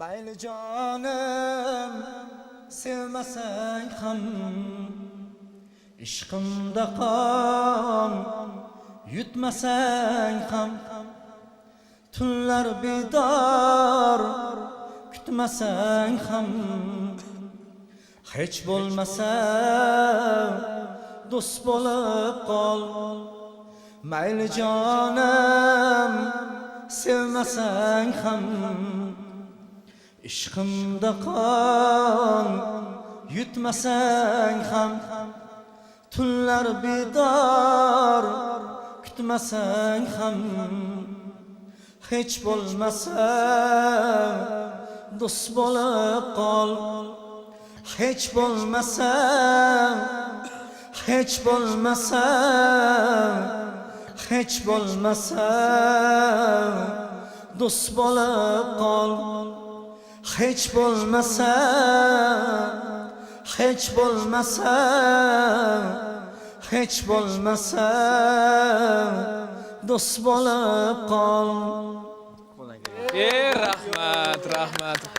Mayli jonim sevmasang ham ishqimda qon yutmasang ham tunlar bedor kutmasang ham hech bo'lmasa do'st bo'lib qol. Mayli jonim sevmasang ham ishqimda qon yutmasang ham tunlar bedor kutmasang ham hech bo'lmasa do'st bo'lib qol. Hech bo'lmasa do'st bo'lib qol. Hech bo'lmasa do'st bo'lib qol. Rahmat.